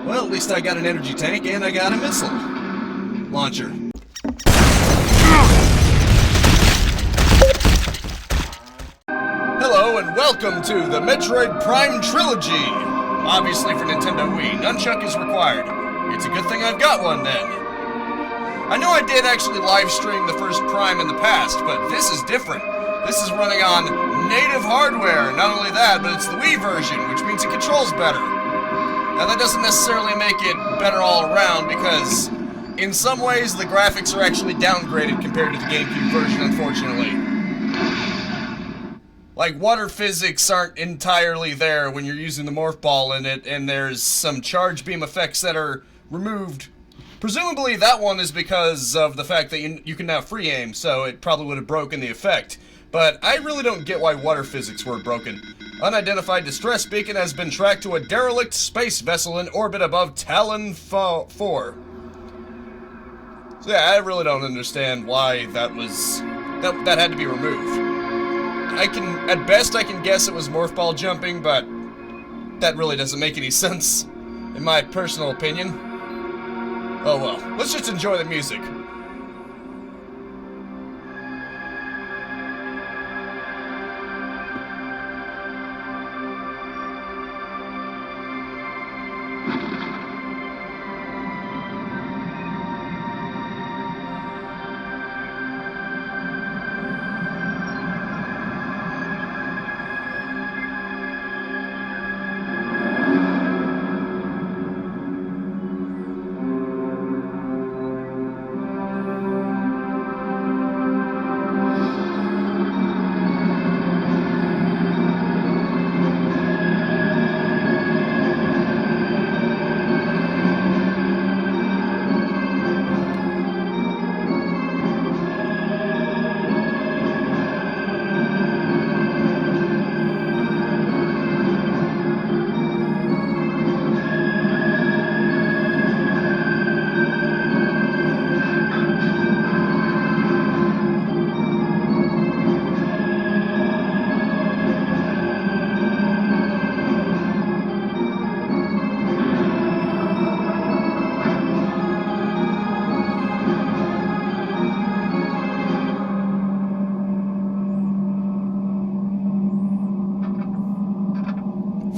Well, at least I got an energy tank and I got a missile launcher. Hello and welcome to the Metroid Prime Trilogy. Obviously for Nintendo Wii, nunchuck is required. It's a good thing I've got one then. I know I did actually live stream the first Prime in the past, but this is different. This is running on native hardware. Not only that, but it's the Wii version, which means it controls better. Now that doesn't necessarily make it better all around, because in some ways the graphics are actually downgraded compared to the GameCube version, unfortunately. Like, water physics aren't entirely there when you're using the morph ball in it, and there's some charge beam effects that are removed. Presumably that one is because of the fact that you can now free aim, so it probably would have broken the effect. But I really don't get why water physics were broken. Unidentified distress beacon has been tracked to a derelict space vessel in orbit above Talon 4. So yeah, I really don't understand why that had to be removed. At best I can guess it was morph ball jumping, but that really doesn't make any sense, in my personal opinion. Oh well, let's just enjoy the music.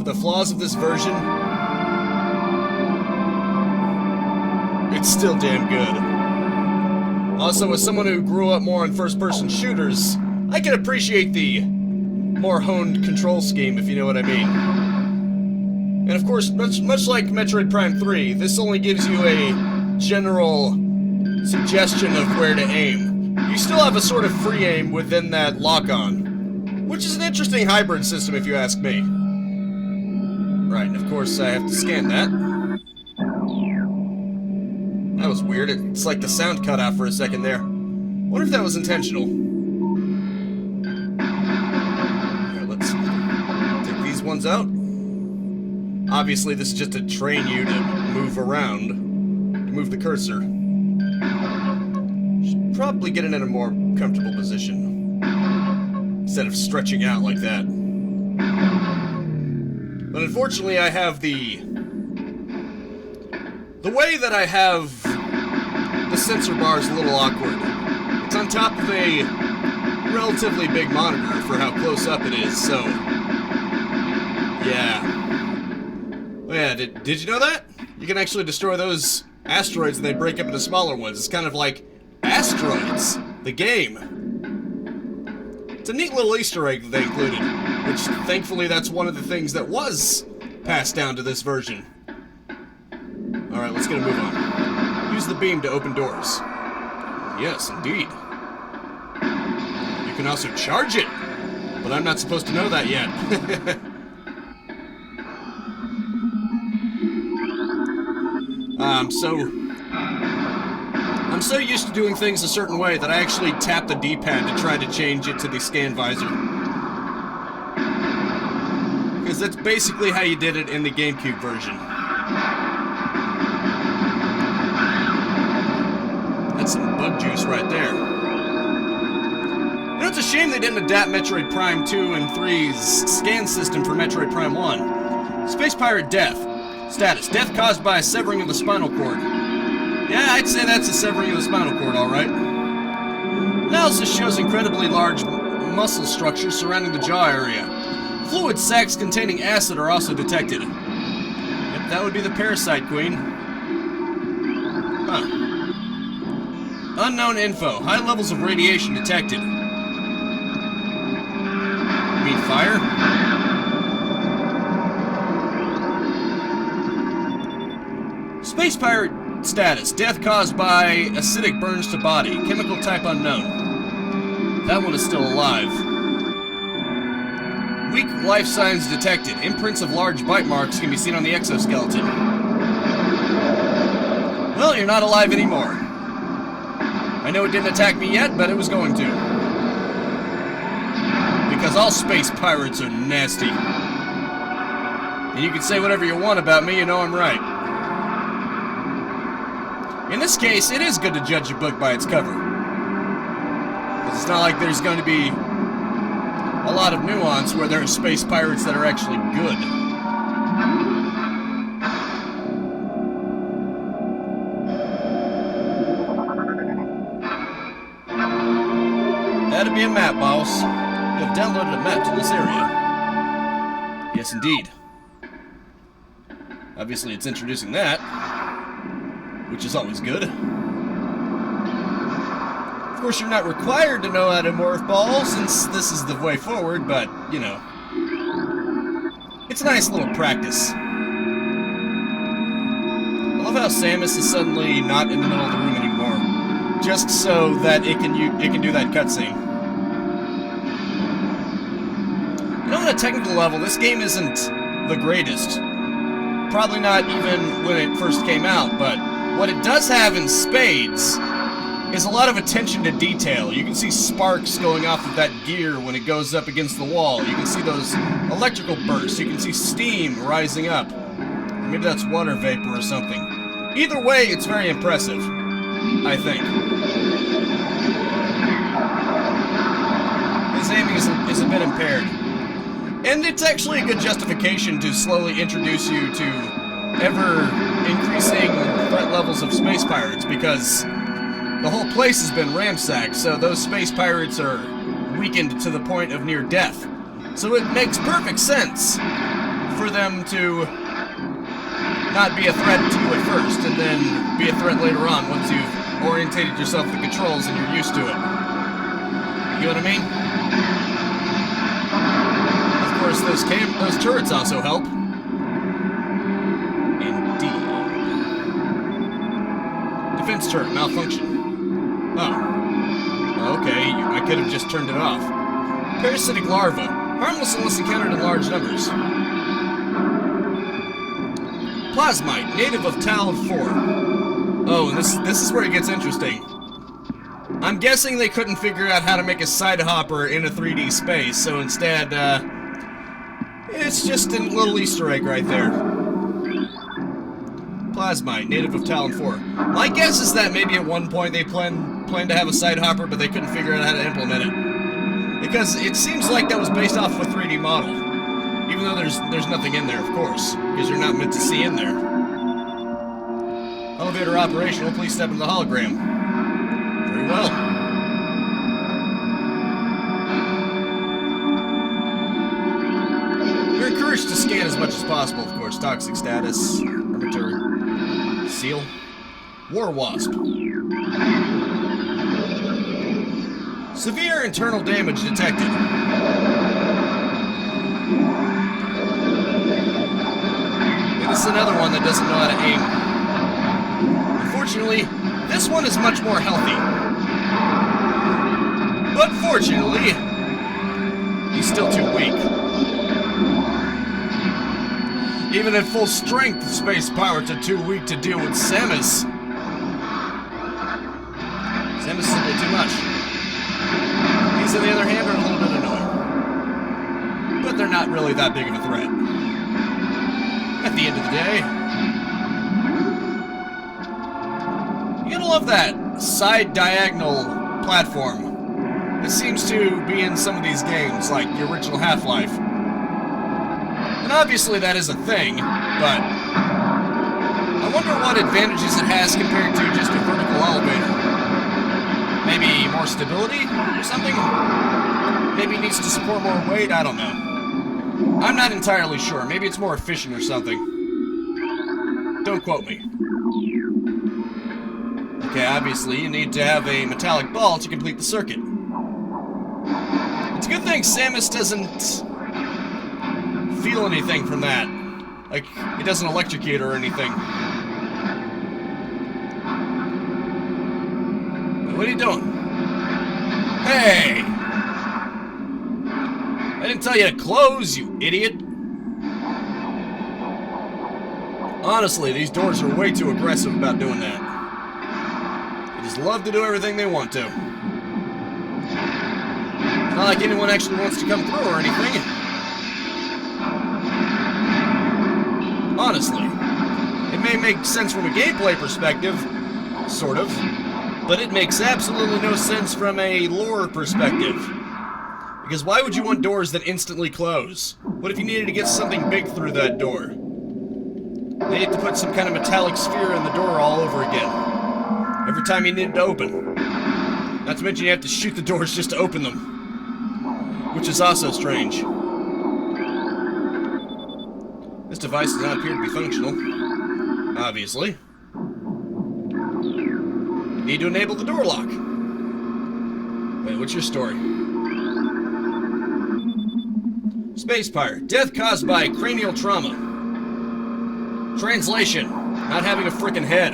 The flaws of this version, it's still damn good. Also, as someone who grew up more on first-person shooters, I can appreciate the more honed control scheme, if you know what I mean. And of course, much like Metroid Prime 3, this only gives you a general suggestion of where to aim. You still have a sort of free aim within that lock-on, which is an interesting hybrid system if you ask me. Right, and of course I have to scan that. That was weird. It's like the sound cut out for a second there. Wonder if that was intentional. Here, let's take these ones out. Obviously this is just to train you to move around, to move the cursor. Should probably get it in a more comfortable position, instead of stretching out like that. But unfortunately, I have the way that I have the sensor bar is a little awkward. It's on top of a relatively big monitor for how close up it is, so yeah. Oh yeah, did you know that? You can actually destroy those asteroids and they break up into smaller ones. It's kind of like Asteroids, the game. It's a neat little Easter egg that they included, which thankfully that's one of the things that was passed down to this version. Alright, let's get a move on. Use the beam to open doors. Yes, indeed. You can also charge it, but I'm not supposed to know that yet. I'm so used to doing things a certain way that I actually tap the D-pad to try to change it to the scan visor. Because that's basically how you did it in the GameCube version. That's some bug juice right there. You know, it's a shame they didn't adapt Metroid Prime 2 and 3's scan system for Metroid Prime 1. Space Pirate Death. Status. Death caused by a severing of the spinal cord. Yeah, I'd say that's a severing of the spinal cord, alright. Analysis shows incredibly large muscle structures surrounding the jaw area. Fluid sacs containing acid are also detected. Yep, that would be the parasite queen. Huh. Unknown info. High levels of radiation detected. You mean fire? Space pirate status. Death caused by acidic burns to body. Chemical type unknown. That one is still alive. Weak life signs detected. Imprints of large bite marks can be seen on the exoskeleton. Well, you're not alive anymore. I know it didn't attack me yet, but it was going to. Because all space pirates are nasty. And you can say whatever you want about me, you know I'm right. In this case, it is good to judge a book by its cover. Because it's not like there's going to be a lot of nuance where there are space pirates that are actually good. That'd be a map, boss. You have downloaded a map to this area. Yes, indeed. Obviously, it's introducing that, which is always good. Of course, you're not required to know how to morph balls, since this is the way forward, but, you know. It's a nice little practice. I love how Samus is suddenly not in the middle of the room anymore, just so that it can do that cutscene. You know, on a technical level, this game isn't the greatest. Probably not even when it first came out, but what it does have in spades is a lot of attention to detail. You can see sparks going off of that gear when it goes up against the wall. You can see those electrical bursts. You can see steam rising up. Maybe that's water vapor or something. Either way, it's very impressive, I think. His aiming is a bit impaired. And it's actually a good justification to slowly introduce you to ever-increasing threat levels of space pirates, because the whole place has been ransacked, so those space pirates are weakened to the point of near death. So it makes perfect sense for them to not be a threat to you at first, and then be a threat later on once you've orientated yourself to the controls and you're used to it. You know what I mean? Of course, those turrets also help. Indeed. Defense turret malfunction. Oh. Okay, I could have just turned it off. Parasitic larva. Harmless unless encountered in large numbers. Plasmite, native of Tal 4. Oh, and this is where it gets interesting. I'm guessing they couldn't figure out how to make a side hopper in a 3D space, so instead, it's just a little Easter egg right there. Plasmite, native of Talon 4. My guess is that maybe at one point they planned to have a side hopper, but they couldn't figure out how to implement it. Because it seems like that was based off of a 3D model. Even though there's nothing in there, of course, because you're not meant to see in there. Elevator operational, please step into the hologram. Very well. You're encouraged to scan as much as possible, of course. Toxic status, armature, seal, war wasp. Severe internal damage detected. This is another one that doesn't know how to aim. Unfortunately, this one is much more healthy. But fortunately, he's still too weak. Even at full strength, space pirates are too weak to deal with Samus. Samus is simply too much. These, on the other hand, are a little bit annoying. But they're not really that big of a threat. At the end of the day. You gotta love that side diagonal platform. It seems to be in some of these games, like the original Half-Life. And obviously that is a thing, but what advantages it has compared to just a vertical elevator. Maybe more stability or something? Maybe it needs to support more weight? I don't know. I'm not entirely sure. Maybe it's more efficient or something. Don't quote me. Okay, obviously you need to have a metallic ball to complete the circuit. It's a good thing Samus doesn't feel anything from that. Like, it doesn't electrocute or anything. Wait, what are you doing? Hey! I didn't tell you to close, you idiot! Honestly, these doors are way too aggressive about doing that. They just love to do everything they want to. It's not like anyone actually wants to come through or anything. Honestly. It may make sense from a gameplay perspective, sort of, but it makes absolutely no sense from a lore perspective. Because why would you want doors that instantly close? What if you needed to get something big through that door? They need to put some kind of metallic sphere in the door all over again. Every time you need it to open. Not to mention you have to shoot the doors just to open them. Which is also strange. This device does not appear to be functional. Obviously. You need to enable the door lock. Wait, what's your story? Space pirate. Death caused by cranial trauma. Translation. Not having a frickin' head.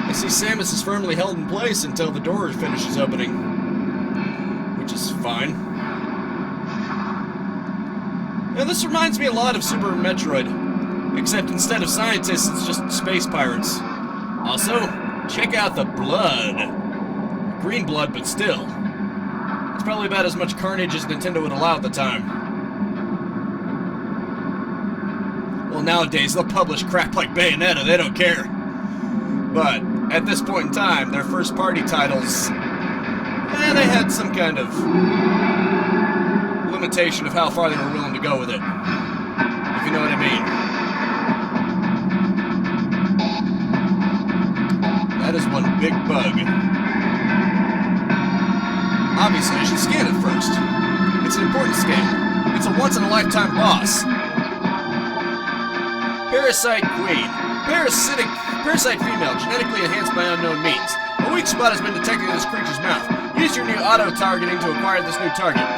I see Samus is firmly held in place until the door finishes opening. Which is fine. Now, this reminds me a lot of Super Metroid. Except instead of scientists, it's just space pirates. Also, check out the blood. Green blood, but still. It's probably about as much carnage as Nintendo would allow at the time. Well, nowadays, they'll publish crap like Bayonetta, they don't care. But, at this point in time, their first-party titles, they had some kind of limitation of how far they were willing to go with it. If you know what I mean. That is one big bug. Obviously, I should scan it first. It's an important scan. It's a once-in-a-lifetime boss. Parasite Queen. Parasite female, genetically enhanced by unknown means. A weak spot has been detected in this creature's mouth. Use your new auto-targeting to acquire this new target.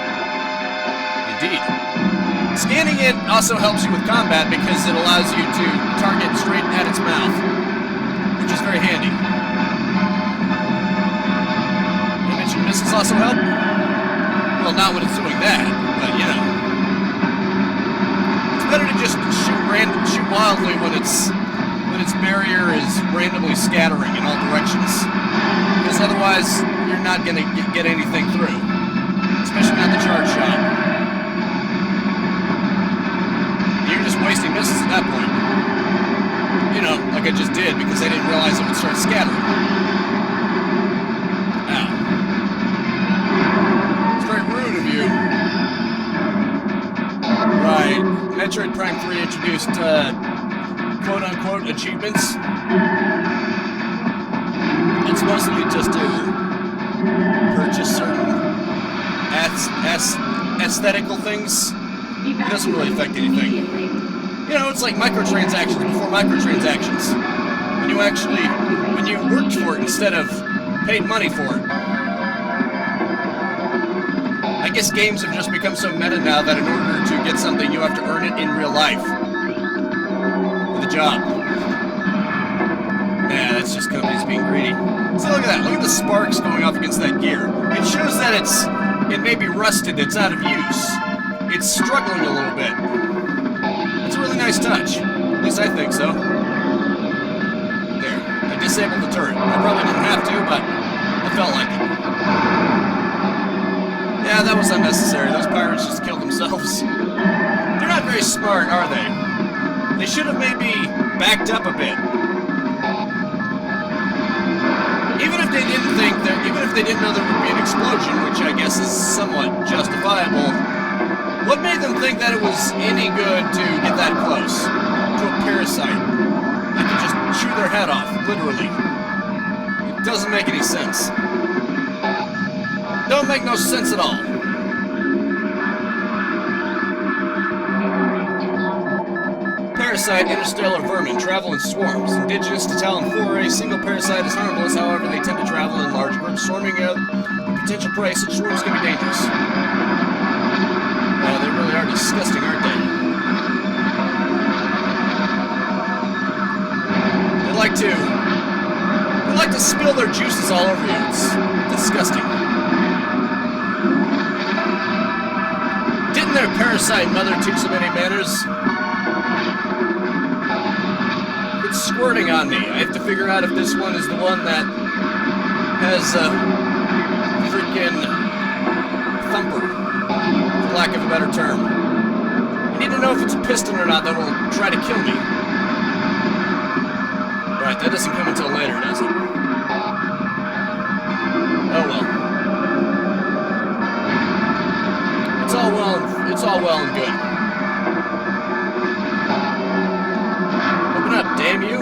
Indeed. Scanning it also helps you with combat because it allows you to target straight at its mouth, which is very handy. You mentioned missiles also help? Well, not when it's doing that, but you know. It's better to just shoot wildly when its barrier is randomly scattering in all directions. Because otherwise, you're not going to get anything through. Especially not the charge shot. You're just wasting missiles at that point. You know, like I just did, because I didn't realize it would start scattering. Ow. It's very rude of you. Right. Metroid Prime 3 introduced, quote-unquote achievements. It's mostly just to purchase certain aesthetical things. It doesn't really affect anything. You know, it's like microtransactions before microtransactions. When you worked for it instead of paid money for it. I guess games have just become so meta now that in order to get something, you have to earn it in real life. With a job. Yeah, that's just companies being greedy. See, look at that. Look at the sparks going off against that gear. It shows that it may be rusted, it's out of use. It's struggling a little bit. It's a really nice touch. At least I think so. There. I disabled the turret. I probably didn't have to, but I felt like it. Yeah, that was unnecessary. Those pirates just killed themselves. They're not very smart, are they? They should have maybe backed up a bit. Even if they didn't know there would be an explosion, which I guess is somewhat justifiable, what made them think that it was any good to get that close? close to a parasite. I could just chew their head off, literally. It doesn't make any sense. Don't make no sense at all. Parasite interstellar vermin travel in swarms. Indigenous to Talon 4, a single parasite is harmless, however they tend to travel in large groups, swarming a potential prey. Such swarms can be dangerous. They really are disgusting, aren't they? They like to spill their juices all over you. It's disgusting. Didn't their parasite mother teach so many manners? It's squirting on me. I have to figure out if this one is the one that has a freaking thumper, for lack of a better term. I need to know if it's a piston or not that will try to kill me. Right, that doesn't come until later, does it? Oh well. It's all well and good. Open up, damn you!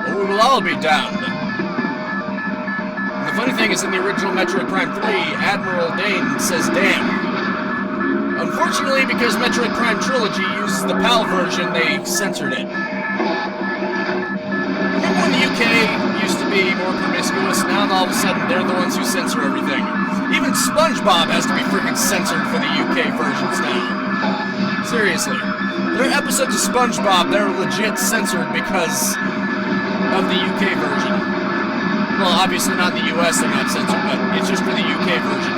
Or we will all be damned. And the funny thing is, in the original Metroid Prime 3, Admiral Dane says damn. Unfortunately, because Metroid Prime Trilogy uses the PAL version, they censored it. Remember when the UK used to be more promiscuous? Now all of a sudden they're the ones who censor everything. Even SpongeBob has to be freaking censored for the UK versions now. Seriously. There are episodes of SpongeBob that are legit censored because of the UK version. Well, obviously not in the US they're not censored, but it's just for the UK version.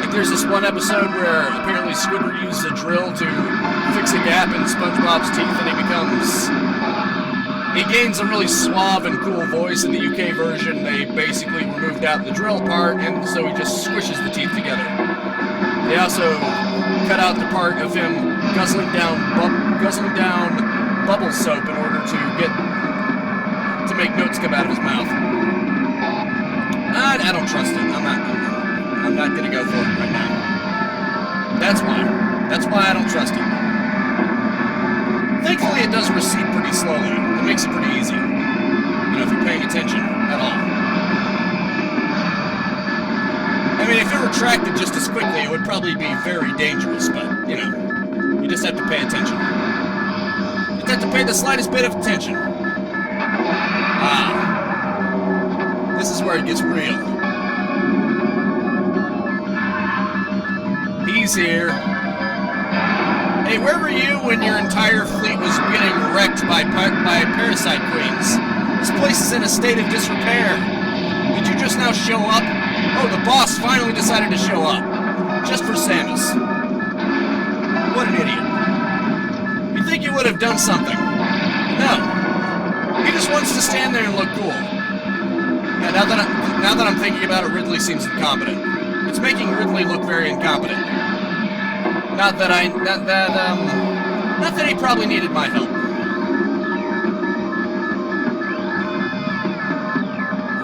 Like there's this one episode where apparently Squidward uses a drill to fix a gap in SpongeBob's teeth and he gains a really suave and cool voice. In the UK version. They basically removed out the drill part, and so he just squishes the teeth together. They also cut out the part of him guzzling down bubble soap in order to make notes come out of his mouth. I don't trust it. I'm not gonna go for it right now. That's why I don't trust it. Thankfully, it does recede pretty slowly. It makes it pretty easy. You know, if you're paying attention at all. I mean, if it retracted just as quickly, it would probably be very dangerous, but, you know, you just have to pay attention. You just have to pay the slightest bit of attention. This is where it gets real. He's here. Hey, where were you when your entire fleet was getting wrecked by parasite queens? This place is in a state of disrepair. Did you just now show up? Oh, the boss finally decided to show up. Just for Samus. What an idiot. You'd think you would have done something. No. He just wants to stand there and look cool. Yeah, now that I'm thinking about it, Ridley seems incompetent. It's making Ridley look very incompetent. Not that he probably needed my help.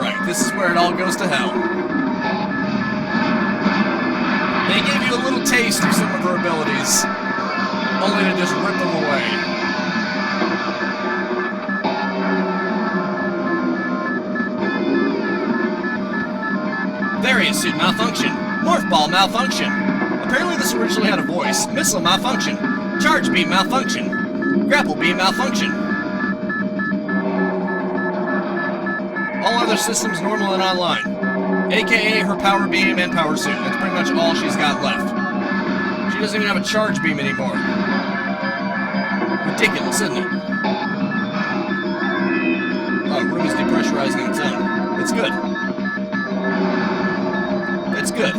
Right, this is where it all goes to hell. They gave you a little taste of some of her abilities, only to just rip them away. Various suit malfunction. Morph ball malfunction. Apparently this originally had a voice. Missile malfunction. Charge beam malfunction. Grapple beam malfunction. All other systems normal and online. AKA her power beam and power suit. That's pretty much all she's got left. She doesn't even have a charge beam anymore. Ridiculous, isn't it? Oh, the room is depressurizing its own. It's good. It's good.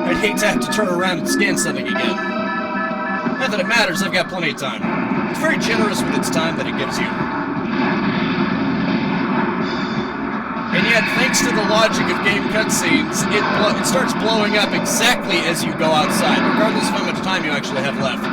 I'd hate to have to turn around and scan something again. Not that it matters, I've got plenty of time. It's very generous with its time that it gives you. And yet, thanks to the logic of game cutscenes, it starts blowing up exactly as you go outside, regardless of how much time you actually have left.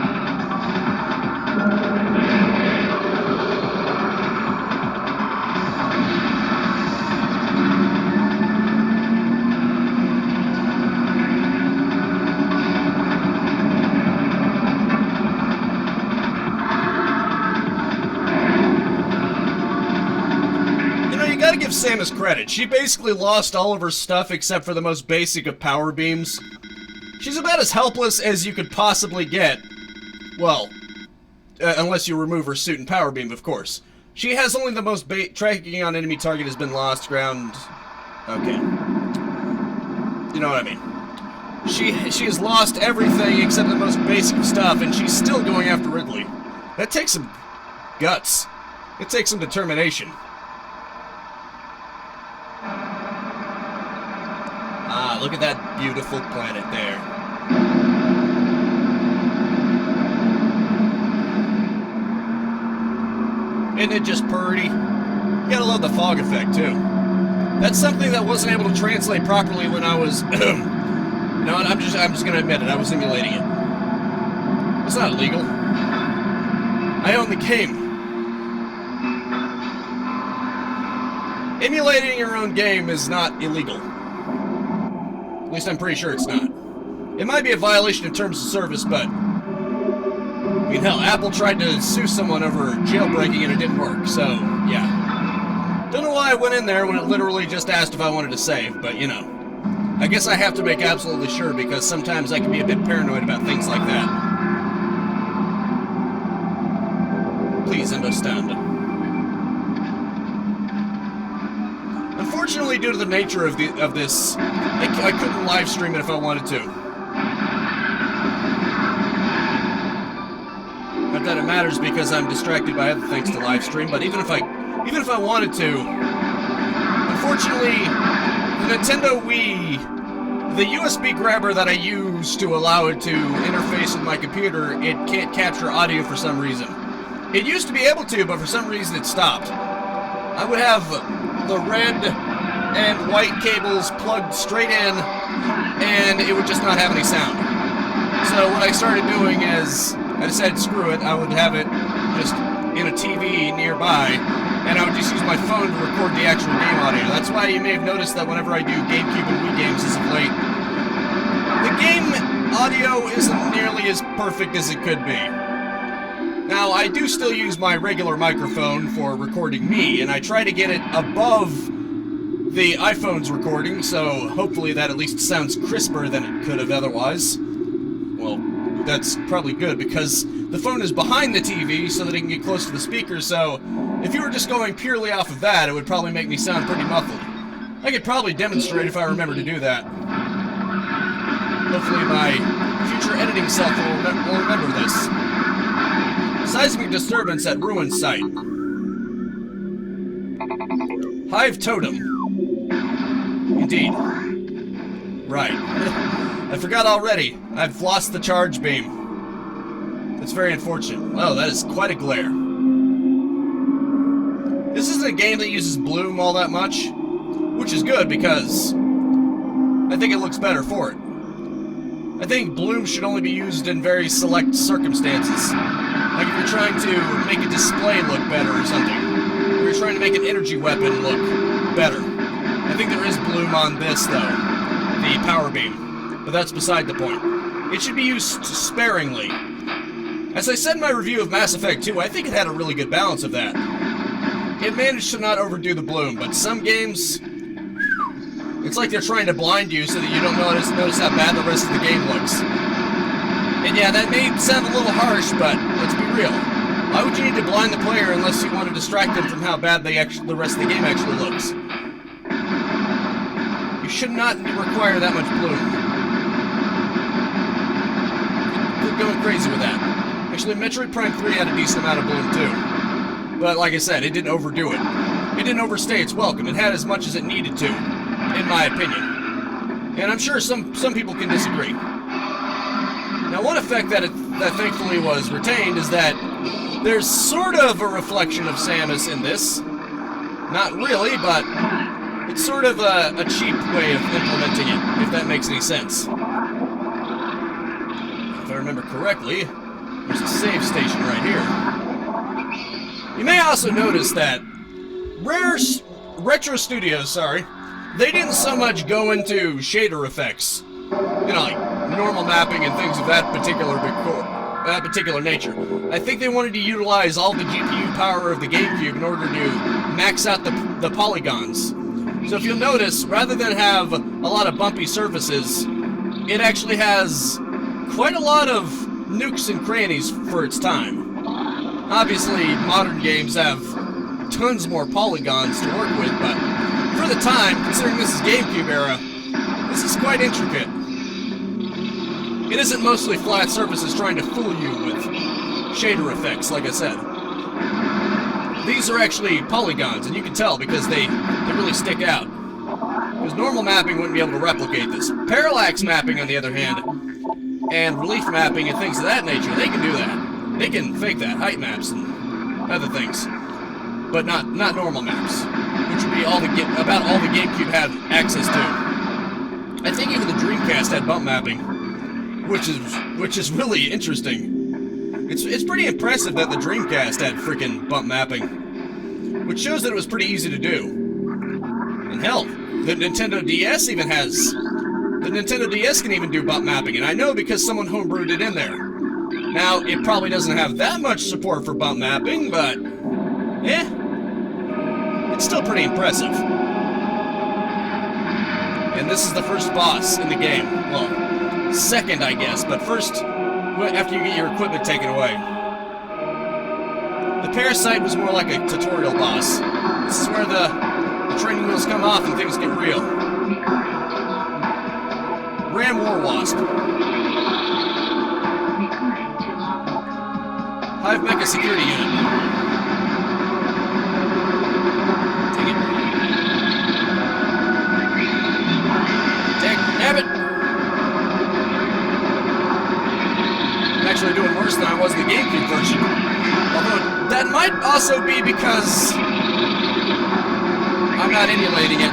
give Samus credit. She basically lost all of her stuff except for the most basic of power beams. She's about as helpless as you could possibly get. Well, unless you remove her suit and power beam, of course. She has only the most tracking on enemy target has been lost ground. Okay. You know what I mean. She has lost everything except the most basic stuff, and she's still going after Ridley. That takes some guts. It takes some determination. Ah, look at that beautiful planet there. Isn't it just pretty? You gotta love the fog effect, too. That's something that wasn't able to translate properly when I was... You know what, I'm just gonna admit it, I was emulating it. It's not illegal. I own the game. Emulating your own game is not illegal. At least I'm pretty sure it's not. It might be a violation of terms of service, but... I mean, hell, Apple tried to sue someone over jailbreaking and it didn't work, so, yeah. Don't know why I went in there when it literally just asked if I wanted to save, but, you know. I guess I have ta make absolutely sure, because sometimes I can be a bit paranoid about things like that. Please understand. Unfortunately, due to the nature of this, I couldn't live stream it if I wanted to. Not that it matters because I'm distracted by other things to live stream, but even if I wanted to, unfortunately, the Nintendo Wii, the USB grabber that I use to allow it to interface with my computer, it can't capture audio for some reason. It used to be able to, but for some reason it stopped. I would have the red and white cables plugged straight in, and it would just not have any sound. So what I started doing is, I decided, screw it, I would have it just in a TV nearby, and I would just use my phone to record the actual game audio. That's why you may have noticed that whenever I do GameCube and Wii games as of late, the game audio isn't nearly as perfect as it could be. Now, I do still use my regular microphone for recording me, and I try to get it above the iPhone's recording, so hopefully that at least sounds crisper than it could have otherwise. Well, that's probably good, because the phone is behind the TV so that it can get close to the speakers, so if you were just going purely off of that, it would probably make me sound pretty muffled. I could probably demonstrate if I remember to do that. Hopefully my future editing self will remember this. Seismic disturbance at ruin site. Hive totem. Indeed. Right. I forgot already. I've lost the charge beam. That's very unfortunate. Oh, that is quite a glare. This isn't a game that uses bloom all that much, which is good because I think it looks better for it. I think bloom should only be used in very select circumstances. Like if you're trying to make a display look better or something. Or you're trying to make an energy weapon look better. I think there is bloom on this, though. The power beam. But that's beside the point. It should be used sparingly. As I said in my review of Mass Effect 2, I think it had a really good balance of that. It managed to not overdo the bloom, but some games... It's like they're trying to blind you so that you don't notice how bad the rest of the game looks. And yeah, that may sound a little harsh, but let's be real. Why would you need to blind the player unless you want to distract them from how bad the rest of the game actually looks? You should not require that much bloom. Quit going crazy with that. Actually, Metroid Prime 3 had a decent amount of bloom too. But like I said, it didn't overdo it. It didn't overstay its welcome. It had as much as it needed to, in my opinion. And I'm sure some people can disagree. Now, one effect that thankfully was retained is that there's sort of a reflection of Samus in this. Not really, but it's sort of a cheap way of implementing it, if that makes any sense. If I remember correctly, there's a save station right here. You may also notice that Retro Studios, they didn't so much go into shader effects. You know, like normal mapping and things of that particular nature. I think they wanted to utilize all the GPU power of the GameCube in order to max out the polygons. So if you'll notice, rather than have a lot of bumpy surfaces, it actually has quite a lot of nooks and crannies for its time. Obviously, modern games have tons more polygons to work with, but for the time, considering this is GameCube era, this is quite intricate. It isn't mostly flat surfaces trying to fool you with shader effects, like I said. These are actually polygons, and you can tell because they really stick out. Because normal mapping wouldn't be able to replicate this. Parallax mapping, on the other hand, and relief mapping and things of that nature, they can do that. They can fake that, height maps and other things. But not normal maps, which would be about all the GameCube had access to. I think even the Dreamcast had bump mapping, which is really interesting. It's pretty impressive that the Dreamcast had freaking bump mapping, which shows that it was pretty easy to do. And hell, the Nintendo DS even has. The Nintendo DS can even do bump mapping, and I know because someone homebrewed it in there. Now, it probably doesn't have that much support for bump mapping, but it's still pretty impressive. And this is the first boss in the game. Well, second, I guess, but first, after you get your equipment taken away. The Parasite was more like a tutorial boss. This is where the training wheels come off and things get real. Ram War Wasp. Hive Mecha Security Unit. Take it. Damn it! I'm actually doing worse than I was in the GameCube version. Although, that might also be because I'm not emulating it.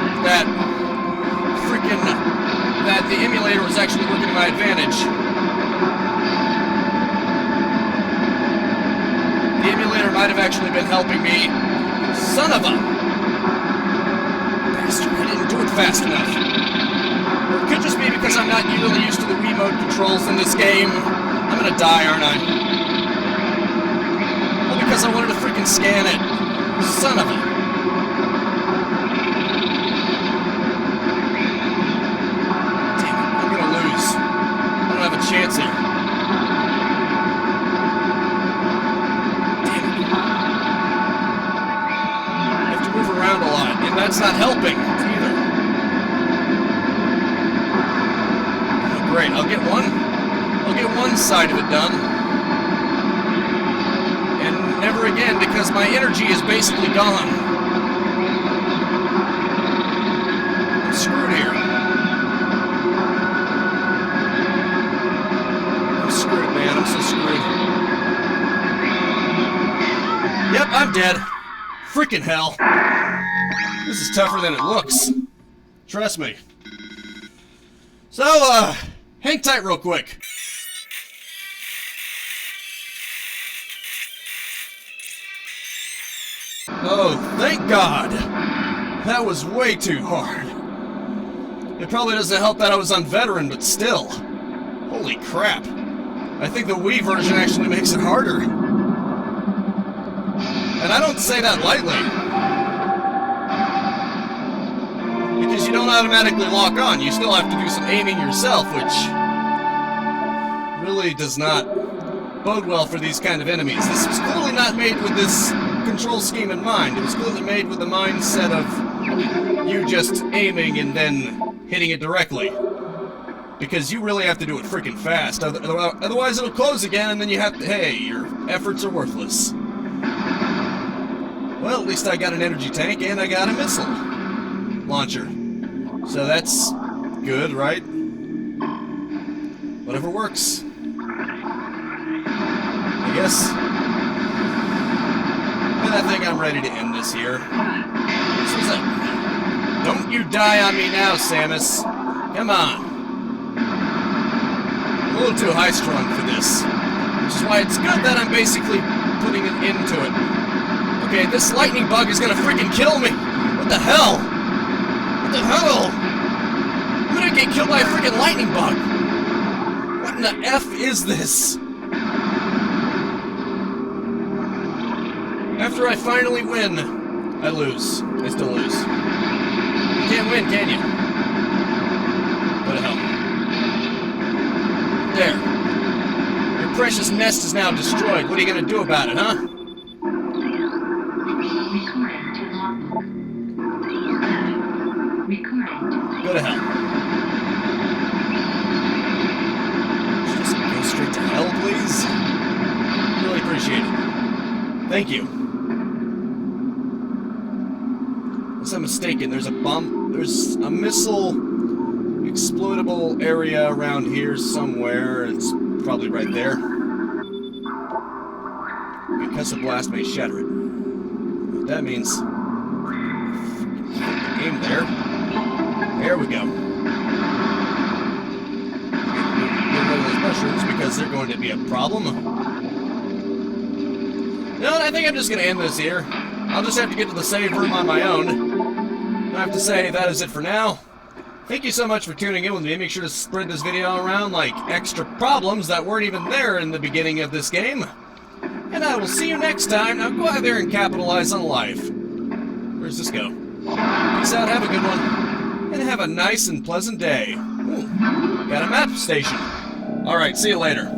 That the emulator was actually working to my advantage. The emulator might have actually been helping me. Son of a bastard, I didn't do it fast enough. Or it could just be because I'm not really used to the remote controls in this game. I'm gonna die, aren't I? Well, because I wanted to freaking scan it. Son of a... chance here. Damn it. I have to move around a lot, and that's not helping either. Oh, great, I'll get one side of it done. And never again, because my energy is basically gone. I'm screwed here. I'm so screwed. Yep, I'm dead. Freaking hell. This is tougher than it looks. Trust me. So, hang tight real quick. Oh, thank God. That was way too hard. It probably doesn't help that I was on veteran, but still. Holy crap. I think the Wii version actually makes it harder. And I don't say that lightly. Because you don't automatically lock on. You still have to do some aiming yourself, which really does not bode well for these kind of enemies. This was clearly not made with this control scheme in mind. It was clearly made with the mindset of you just aiming and then hitting it directly. Because you really have to do it freaking fast, otherwise it'll close again and then you have to, hey, your efforts are worthless. Well, at least I got an energy tank and I got a missile launcher. So that's good, right? Whatever works. I guess. And I think I'm ready to end this here. Don't you die on me now, Samus. Come on. A little too high-strung for this, which is why it's good that I'm basically putting an end to it. Okay, this lightning bug is gonna freaking kill me! What the hell? What the hell? I'm gonna get killed by a freaking lightning bug! What in the F is this? After I finally win I lose. I still lose. You can't win, can you? What the hell? There. Your precious nest is now destroyed. What are you gonna do about it, huh? Go to hell. Just go straight to hell, please. Really appreciate it. Thank you. Unless I'm mistaken, there's a bomb. There's a missile explodable area around here somewhere. It's probably right there. Concussive blast may shatter it. What that means. Aim there. There we go. Get rid of those mushrooms because they're going to be a problem. You know what? I think I'm just going to end this here. I'll just have to get to the save room on my own. I have to say that is it for now. Thank you so much for tuning in with me. Make sure to spread this video around like extra problems that weren't even there in the beginning of this game. And I will see you next time. Now go out there and capitalize on life. Where's this go? Peace out, have a good one. And have a nice and pleasant day. Ooh, got a map station. Alright, see you later.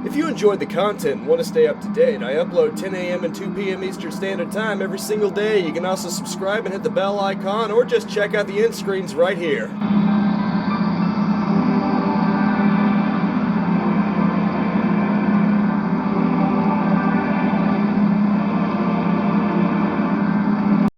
If you enjoyed the content and want to stay up to date, I upload 10 a.m. and 2 p.m. Eastern Standard Time every single day. You can also subscribe and hit the bell icon, or just check out the end screens right here.